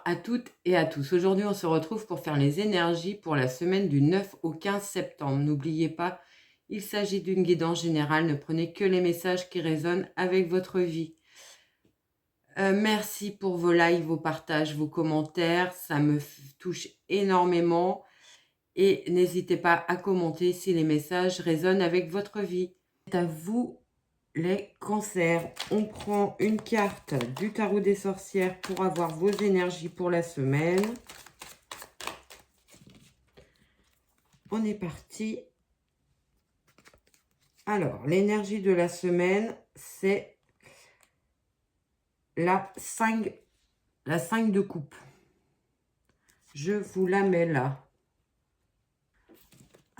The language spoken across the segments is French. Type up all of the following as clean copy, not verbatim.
À toutes et à tous. Aujourd'hui, on se retrouve pour faire les énergies pour la semaine du 9 au 15 septembre. N'oubliez pas, il s'agit d'une guidance générale. Ne prenez que les messages qui résonnent avec votre vie. Merci pour vos likes, vos partages, vos commentaires. Ça me touche énormément. Et n'hésitez pas à commenter si les messages résonnent avec votre vie. C'est à vous les cancers. On prend une carte du tarot des sorcières pour avoir vos énergies pour la semaine. On est parti. Alors, l'énergie de la semaine, c'est la 5 de coupe. Je vous la mets là.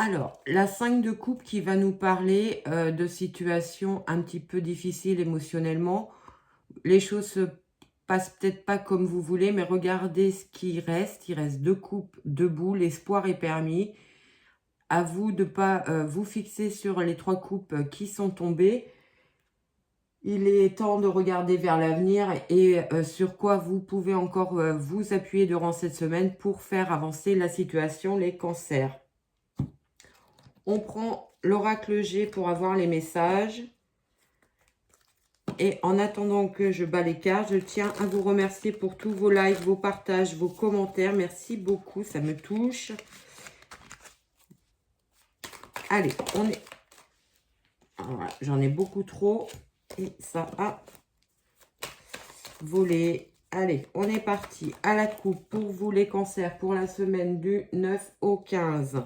Alors, la 5 de coupe qui va nous parler de situations un petit peu difficiles émotionnellement. Les choses se passent peut-être pas comme vous voulez, mais regardez ce qui reste. Il reste 2 coupes debout. L'espoir est permis. À vous de ne pas vous fixer sur les 3 coupes qui sont tombées. Il est temps de regarder vers l'avenir et sur quoi vous pouvez encore vous appuyer durant cette semaine pour faire avancer la situation, les cancers. On prend l'oracle G pour avoir les messages. Et en attendant que je bats les cartes, je tiens à vous remercier pour tous vos likes, vos partages, vos commentaires. Merci beaucoup, ça me touche. Allez, on est... Voilà, j'en ai beaucoup trop. Et ça a volé. Allez, on est parti à la coupe pour vous les cancers pour la semaine du 9 au 15.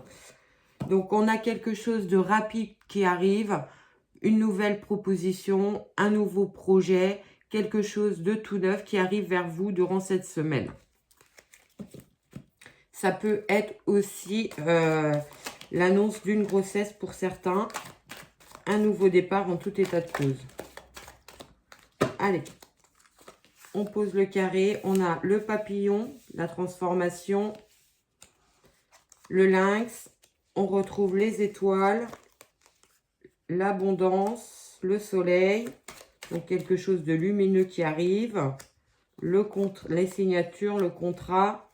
Donc, on a quelque chose de rapide qui arrive, une nouvelle proposition, un nouveau projet, quelque chose de tout neuf qui arrive vers vous durant cette semaine. Ça peut être aussi l'annonce d'une grossesse pour certains, un nouveau départ en tout état de cause. Allez. On pose le carré, on a le papillon, la transformation, le lynx, on retrouve les étoiles, l'abondance, le soleil, donc quelque chose de lumineux qui arrive, les signatures, le contrat,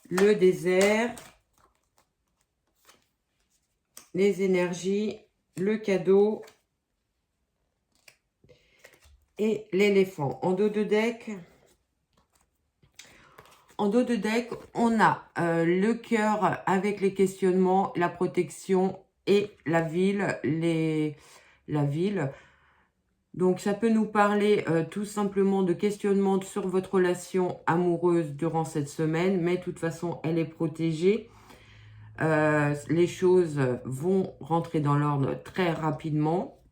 le désert, les énergies, le cadeau et l'éléphant. En dos de deck, on a le cœur avec les questionnements, la protection et la ville. La ville. Donc, ça peut nous parler tout simplement de questionnement sur votre relation amoureuse durant cette semaine. Mais de toute façon, elle est protégée. Les choses vont rentrer dans l'ordre très rapidement.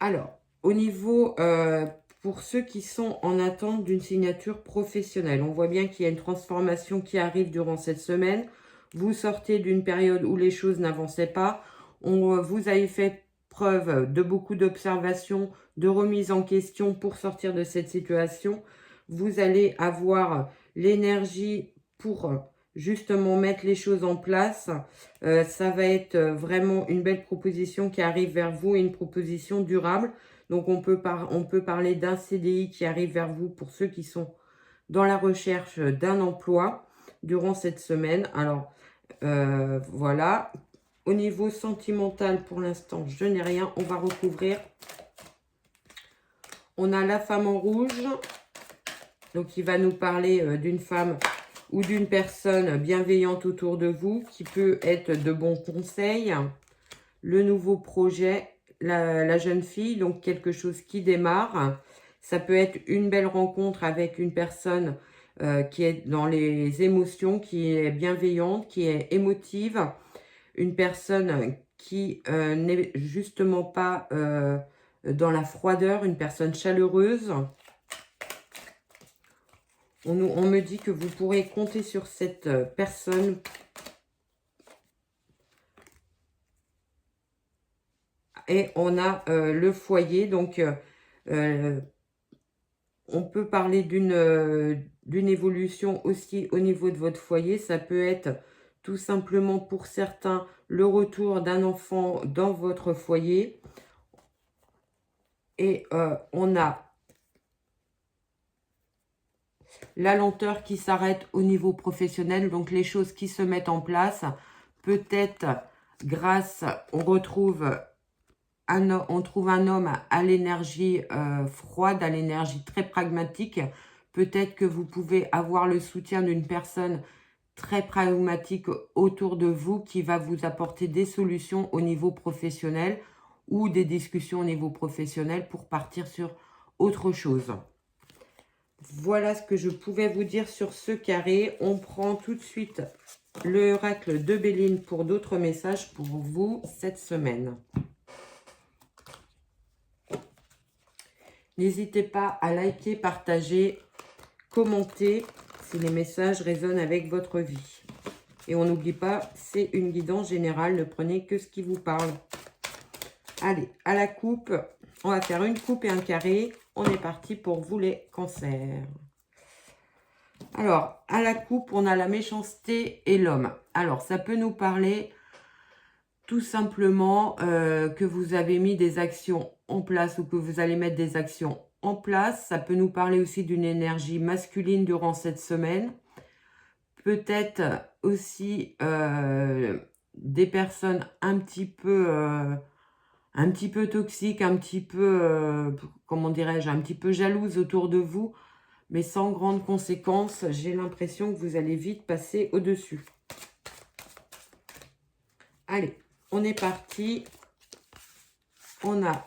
Alors, au niveau... pour ceux qui sont en attente d'une signature professionnelle, on voit bien qu'il y a une transformation qui arrive durant cette semaine. Vous sortez d'une période où les choses n'avançaient pas. Vous avez fait preuve de beaucoup d'observation, de remise en question pour sortir de cette situation. Vous allez avoir l'énergie pour justement mettre les choses en place. Ça va être vraiment une belle proposition qui arrive vers vous et une proposition durable. Donc, on peut parler d'un CDI qui arrive vers vous pour ceux qui sont dans la recherche d'un emploi durant cette semaine. Alors, voilà. Au niveau sentimental, pour l'instant, je n'ai rien. On va recouvrir. On a la femme en rouge. Donc, il va nous parler d'une femme ou d'une personne bienveillante autour de vous qui peut être de bons conseils. Le nouveau projet. La jeune fille, donc quelque chose qui démarre. Ça peut être une belle rencontre avec une personne qui est dans les émotions, qui est bienveillante, qui est émotive. Une personne qui n'est justement pas dans la froideur, une personne chaleureuse. On me dit que vous pourrez compter sur cette personne. Et on a le foyer, donc on peut parler d'une évolution aussi au niveau de votre foyer. Ça peut être tout simplement pour certains le retour d'un enfant dans votre foyer. Et on a La lenteur qui s'arrête au niveau professionnel, donc les choses qui se mettent en place. Peut-être grâce, on trouve un homme à l'énergie froide, à l'énergie très pragmatique. Peut-être que vous pouvez avoir le soutien d'une personne très pragmatique autour de vous qui va vous apporter des solutions au niveau professionnel ou des discussions au niveau professionnel pour partir sur autre chose. Voilà ce que je pouvais vous dire sur ce carré. On prend tout de suite l'oracle de Béline pour d'autres messages pour vous cette semaine. N'hésitez pas à liker, partager, commenter si les messages résonnent avec votre vie. Et on n'oublie pas, c'est une guidance générale, ne prenez que ce qui vous parle. Allez, à la coupe, on va faire une coupe et un carré. On est parti pour vous les cancers. Alors, à la coupe, on a la méchanceté et l'homme. Alors, ça peut nous parler tout simplement que vous avez mis des actions en place ou que vous allez mettre des actions en place. Ça peut nous parler aussi d'une énergie masculine durant cette semaine. Peut-être aussi des personnes un petit peu toxiques, un petit peu, comment dirais-je, un petit peu jalouses autour de vous, mais sans grandes conséquences. J'ai l'impression que vous allez vite passer au-dessus. Allez, on est parti. On a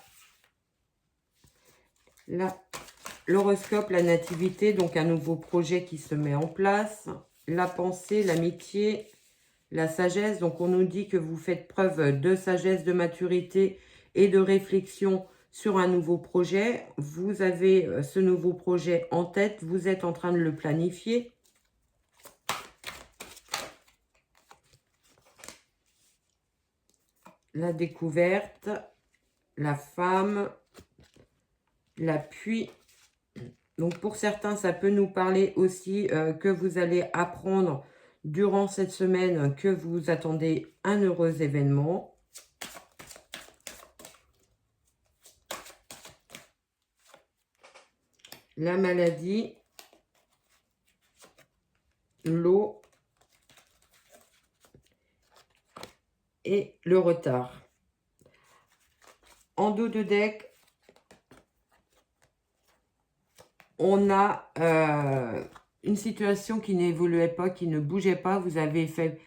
l'horoscope, la nativité, donc un nouveau projet qui se met en place. La pensée, l'amitié, la sagesse. Donc, on nous dit que vous faites preuve de sagesse, de maturité et de réflexion sur un nouveau projet. Vous avez ce nouveau projet en tête. Vous êtes en train de le planifier. La découverte, la femme, l'appui. Donc, pour certains, ça peut nous parler aussi que vous allez apprendre durant cette semaine que vous attendez un heureux événement. La maladie, l'eau et le retard. En dos de deck, on a une situation qui n'évoluait pas, qui ne bougeait pas. Vous avez fait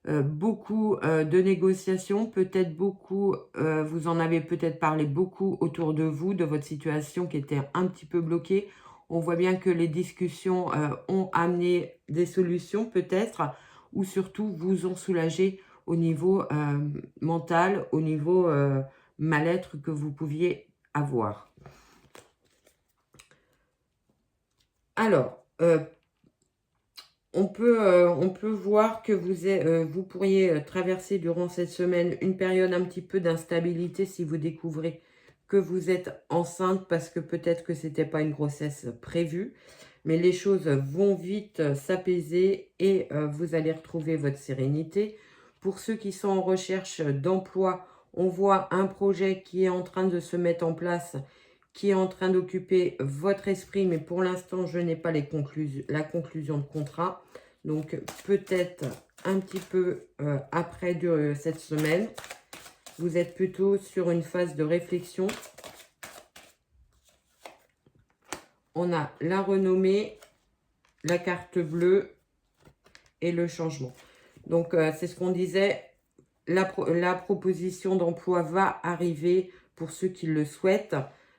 beaucoup de négociations, peut-être beaucoup, vous en avez peut-être parlé beaucoup autour de vous, de votre situation qui était un petit peu bloquée. On voit bien que les discussions ont amené des solutions peut-être, ou surtout vous ont soulagé au niveau mental, au niveau mal-être que vous pouviez avoir. Alors, on peut voir que vous pourriez traverser durant cette semaine une période un petit peu d'instabilité si vous découvrez que vous êtes enceinte parce que peut-être que ce n'était pas une grossesse prévue. Mais les choses vont vite s'apaiser et vous allez retrouver votre sérénité. Pour ceux qui sont en recherche d'emploi, on voit un projet qui est en train de se mettre en place, qui est en train d'occuper votre esprit, mais pour l'instant, je n'ai pas la conclusion de contrat. Donc, peut-être un petit peu après cette semaine, vous êtes plutôt sur une phase de réflexion. On a la renommée, la carte bleue et le changement. Donc, c'est ce qu'on disait, la proposition d'emploi va arriver pour ceux qui le souhaitent.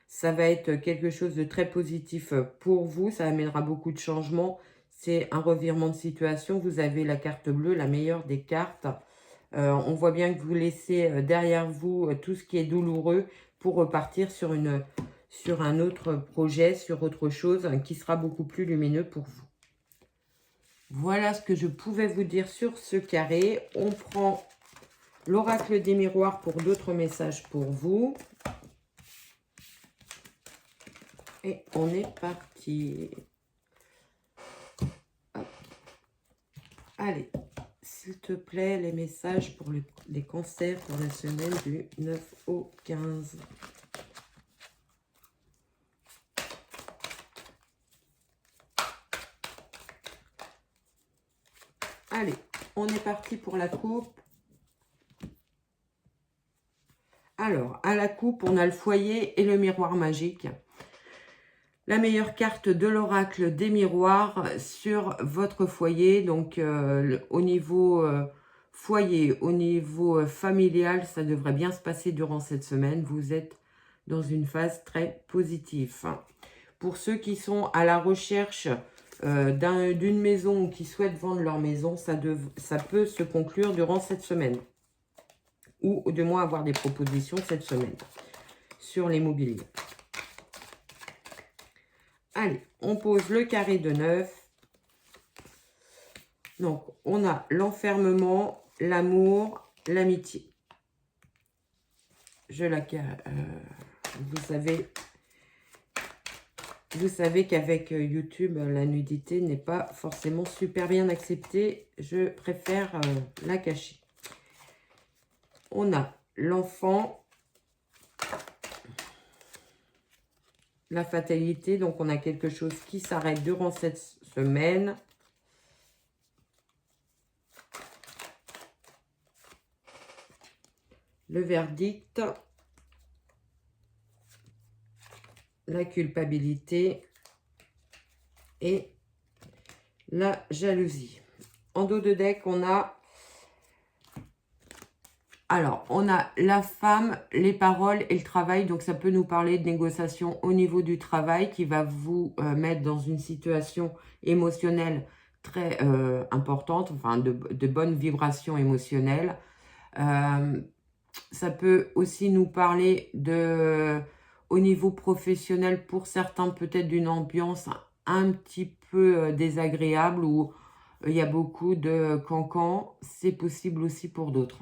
Ça va être quelque chose de très positif pour vous. Ça amènera beaucoup de changements. C'est un revirement de situation. Vous avez la carte bleue, la meilleure des cartes. On voit bien que vous laissez derrière vous tout ce qui est douloureux pour repartir sur un autre projet, sur autre chose qui sera beaucoup plus lumineux pour vous. Voilà ce que je pouvais vous dire sur ce carré. On prend l'oracle des miroirs pour d'autres messages pour vous. Et on est parti. Hop. Allez, s'il te plaît, les messages pour les cancers pour la semaine du 9 au 15. Allez, on est parti pour la coupe. Alors, à la coupe, on a le foyer et le miroir magique. La meilleure carte de l'oracle des miroirs sur votre foyer. Donc, au niveau foyer, au niveau familial, ça devrait bien se passer durant cette semaine. Vous êtes dans une phase très positive. Pour ceux qui sont à la recherche d'une maison ou qui souhaitent vendre leur maison, ça peut se conclure durant cette semaine. Ou du moins avoir des propositions cette semaine sur l'immobilier. Allez, on pose le carré de 9. Donc, on a l'enfermement, l'amour, l'amitié. Vous savez qu'avec YouTube, la nudité n'est pas forcément super bien acceptée. Je préfère la cacher. On a l'enfant, la fatalité. Donc, on a quelque chose qui s'arrête durant cette semaine. Le verdict. La culpabilité et la jalousie. En dos de deck, on a... Alors, on a la femme, les paroles et le travail. Donc, ça peut nous parler de négociation au niveau du travail qui va vous mettre dans une situation émotionnelle très importante, enfin de bonnes vibrations émotionnelles. Ça peut aussi nous parler au niveau professionnel, pour certains, peut-être d'une ambiance un petit peu désagréable où il y a beaucoup de cancans. C'est possible aussi pour d'autres.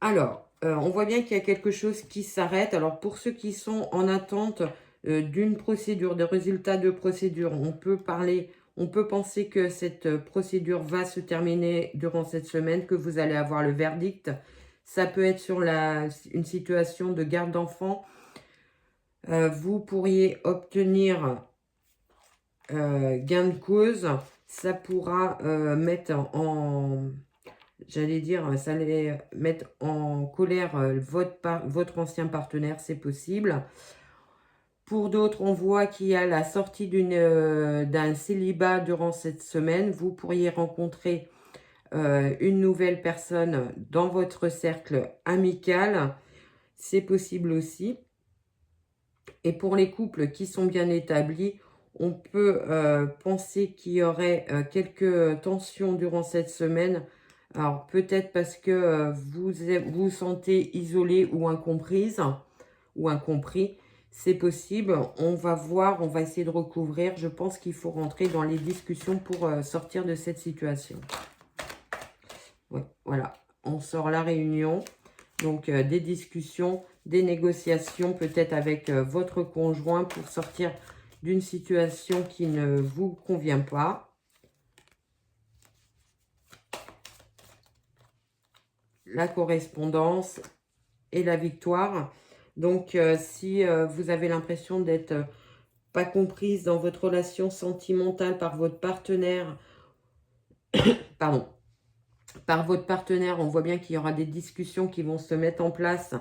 Alors, on voit bien qu'il y a quelque chose qui s'arrête. Alors, pour ceux qui sont en attente d'une procédure, de résultats de procédure, on peut penser que cette procédure va se terminer durant cette semaine, que vous allez avoir le verdict. Ça peut être sur une situation de garde d'enfant. Vous pourriez obtenir gain de cause. Ça pourra mettre j'allais dire, ça allait mettre en colère votre ancien partenaire, c'est possible. Pour d'autres, on voit qu'il y a la sortie d'un célibat durant cette semaine. Vous pourriez rencontrer une nouvelle personne dans votre cercle amical. C'est possible aussi. Et pour les couples qui sont bien établis, on peut penser qu'il y aurait quelques tensions durant cette semaine. Alors, peut-être parce que vous vous sentez isolé ou incomprise ou incompris. C'est possible. On va voir, on va essayer de recouvrir. Je pense qu'il faut rentrer dans les discussions pour sortir de cette situation. Ouais, voilà, on sort la réunion. Donc, des discussions, des négociations peut-être avec votre conjoint pour sortir d'une situation qui ne vous convient pas. La correspondance et la victoire. Donc, si vous avez l'impression d'être pas comprise dans votre relation sentimentale par votre partenaire, pardon, par votre partenaire, on voit bien qu'il y aura des discussions qui vont se mettre en place,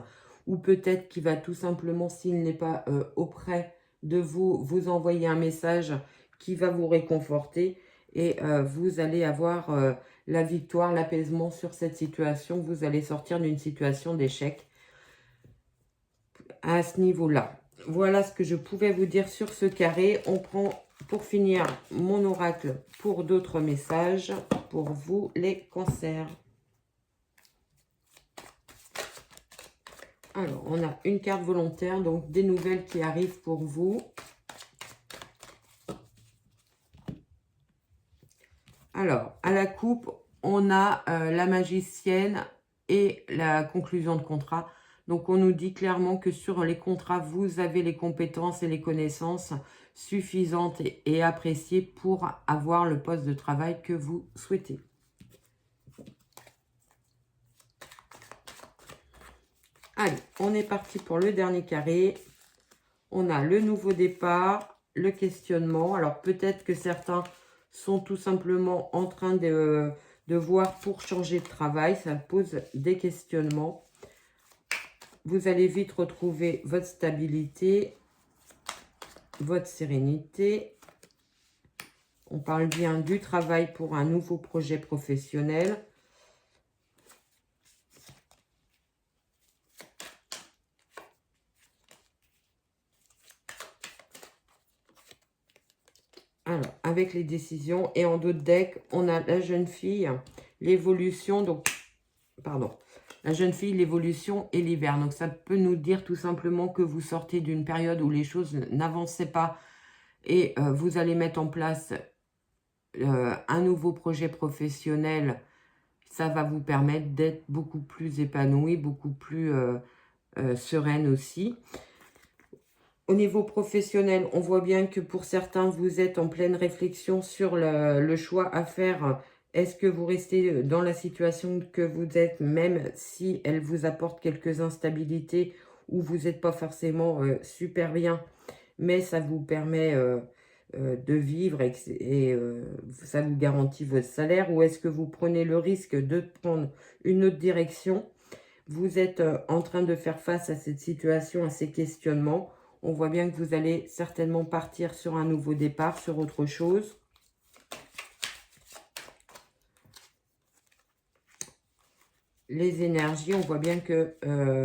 ou peut-être qu'il va tout simplement, s'il n'est pas auprès de vous, vous envoyer un message qui va vous réconforter, et vous allez avoir la victoire, l'apaisement sur cette situation. Vous allez sortir d'une situation d'échec à ce niveau-là. Voilà ce que je pouvais vous dire sur ce carré. On prend pour finir mon oracle pour d'autres messages pour vous les cancers. Alors, on a une carte volontaire, donc des nouvelles qui arrivent pour vous. Alors, à la coupe, on a la magicienne et la conclusion de contrat. Donc, on nous dit clairement que sur les contrats, vous avez les compétences et les connaissances suffisantes et appréciées pour avoir le poste de travail que vous souhaitez. Allez, on est parti pour le dernier carré. On a le nouveau départ, le questionnement. Alors, peut-être que certains sont tout simplement en train de voir pour changer de travail. Ça pose des questionnements. Vous allez vite retrouver votre stabilité, votre sérénité. On parle bien du travail pour un nouveau projet professionnel. Alors, avec les décisions, et en d'autres decks, on a la jeune fille, l'évolution, donc, pardon, la jeune fille, l'évolution et l'hiver. Donc, ça peut nous dire tout simplement que vous sortez d'une période où les choses n'avançaient pas et vous allez mettre en place un nouveau projet professionnel. Ça va vous permettre d'être beaucoup plus épanoui, beaucoup plus sereine aussi. Au niveau professionnel, on voit bien que pour certains, vous êtes en pleine réflexion sur le choix à faire. Est-ce que vous restez dans la situation que vous êtes, même si elle vous apporte quelques instabilités ou vous n'êtes pas forcément super bien, mais ça vous permet de vivre et ça vous garantit votre salaire, ou est-ce que vous prenez le risque de prendre une autre direction? Vous êtes en train de faire face à cette situation, à ces questionnements. On voit bien que vous allez certainement partir sur un nouveau départ, sur autre chose. Les énergies, on voit bien que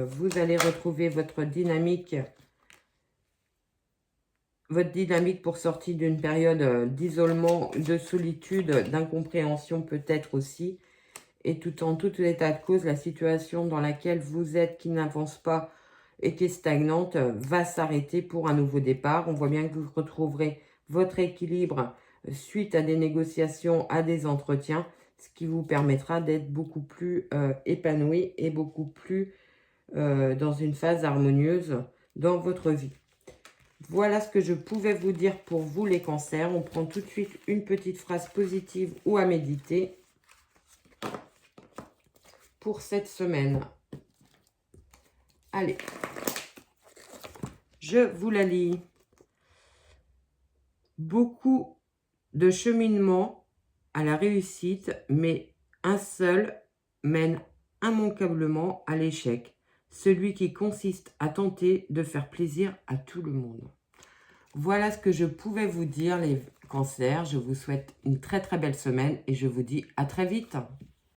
vous allez retrouver votre dynamique pour sortir d'une période d'isolement, de solitude, d'incompréhension peut-être aussi. Et en tout état de cause, la situation dans laquelle vous êtes, qui n'avance pas et qui est stagnante, va s'arrêter pour un nouveau départ. On voit bien que vous retrouverez votre équilibre suite à des négociations, à des entretiens, ce qui vous permettra d'être beaucoup plus épanoui et beaucoup plus dans une phase harmonieuse dans votre vie. Voilà ce que je pouvais vous dire pour vous les cancers. On prend tout de suite une petite phrase positive ou à méditer pour cette semaine. Allez, je vous la lis. Beaucoup de cheminement à la réussite, mais un seul mène immanquablement à l'échec, celui qui consiste à tenter de faire plaisir à tout le monde. Voilà ce que je pouvais vous dire, les cancers. Je vous souhaite une très très belle semaine et je vous dis à très vite.